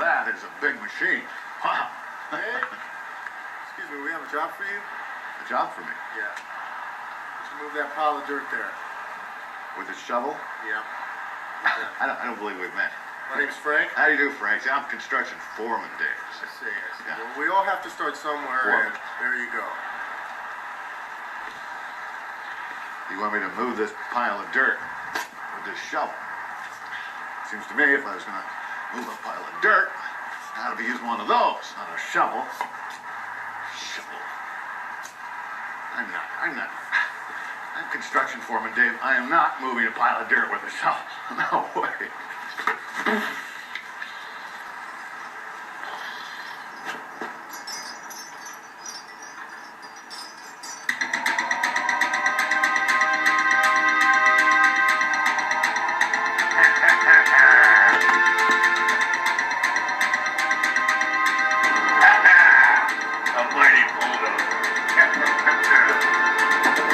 that is a big machine. Wow. Hey, excuse me, we have a job for you? A job for me? Yeah. Just move that pile of dirt there. With a shovel? Yeah. I don't believe we've met. My name's Frank. How do you do, Frank? See, I'm construction foreman, Dave. I see. Yeah. Well, we all have to start somewhere, Foreman. and there you go. You want me to move this pile of dirt with this shovel? Seems to me if I was going to move a pile of dirt, I ought to be using one of those, not a shovel. Shovel. I'm construction foreman, Dave. I am not moving a pile of dirt with a shovel. No way. A mighty bulldozer.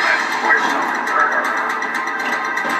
Let's push some dirt around.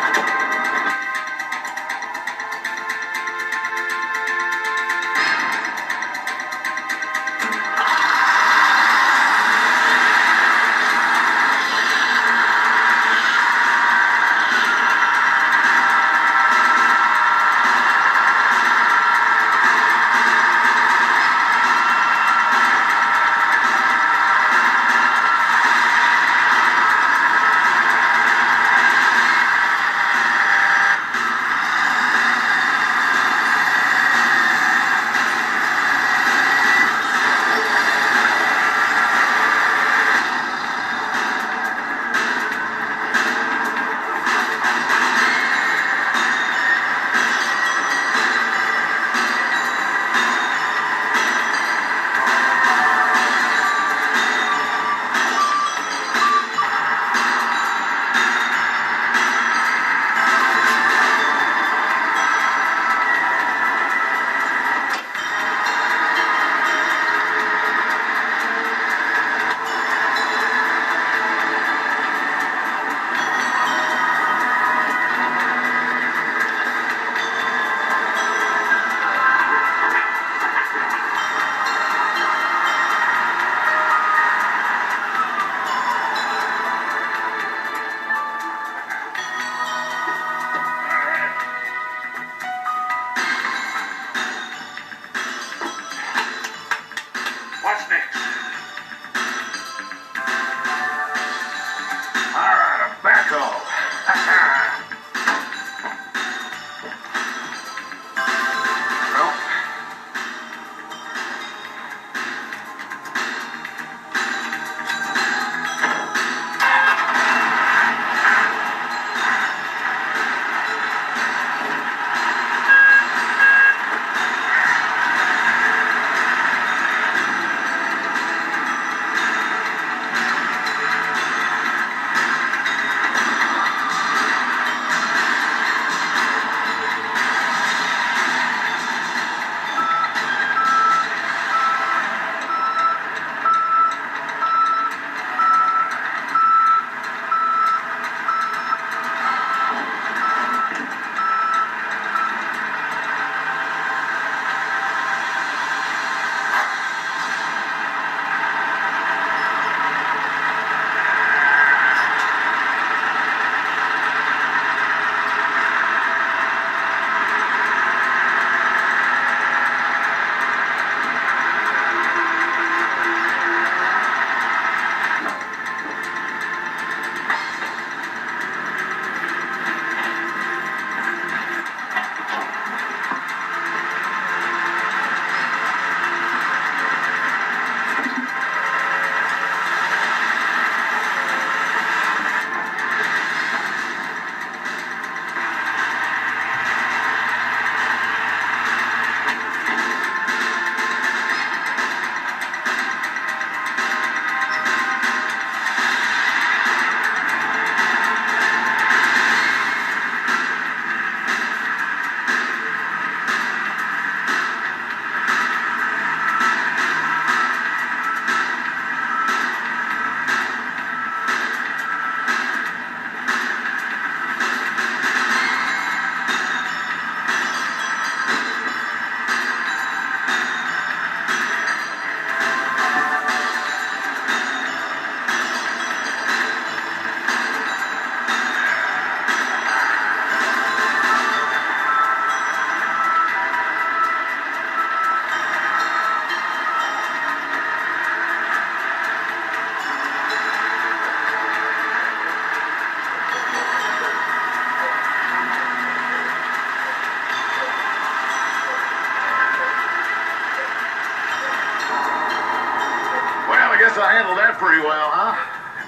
I handled that pretty well, huh?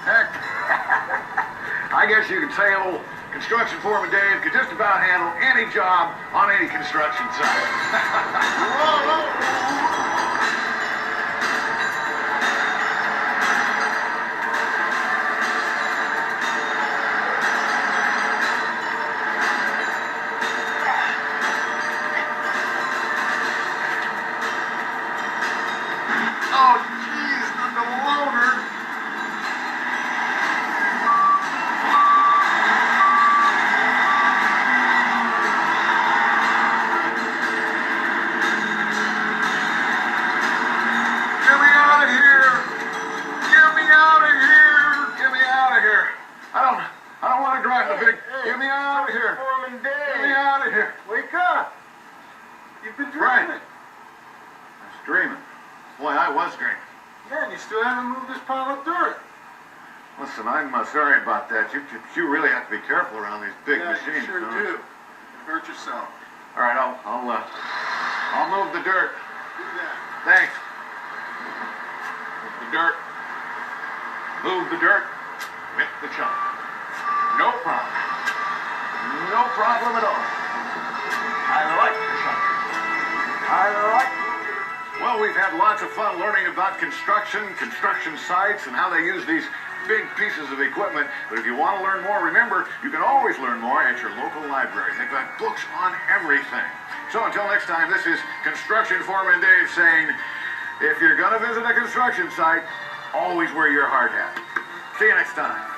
Heck, I guess you could say old construction foreman Dave could just about handle any job on any construction site. Oh, jeez, the loader. Get me out of here! Get me out of here! Get me out of here! I don't want to drive the big. Get me out of here! Foreman Dave. Get me out of here! Wake up! You've been Right. dreaming. I was dreaming. Boy, I was dreaming. Yeah, and you still haven't moved this pile of dirt. Listen, I'm sorry about that. You really have to be careful around these big Yeah, machines. you sure don't do. you? You hurt yourself. All right, I'll move the dirt. Do that. Thanks. The dirt. Move the dirt with the chunk. No problem. No problem at all. I like the chunk. I like. Well, we've had lots of fun learning about construction sites, and how they use these big pieces of equipment. But if you want to learn more, remember, you can always learn more at your local library. They've got books on everything. So until next time, this is Construction Foreman Dave saying, if you're going to visit a construction site, always wear your hard hat. See you next time.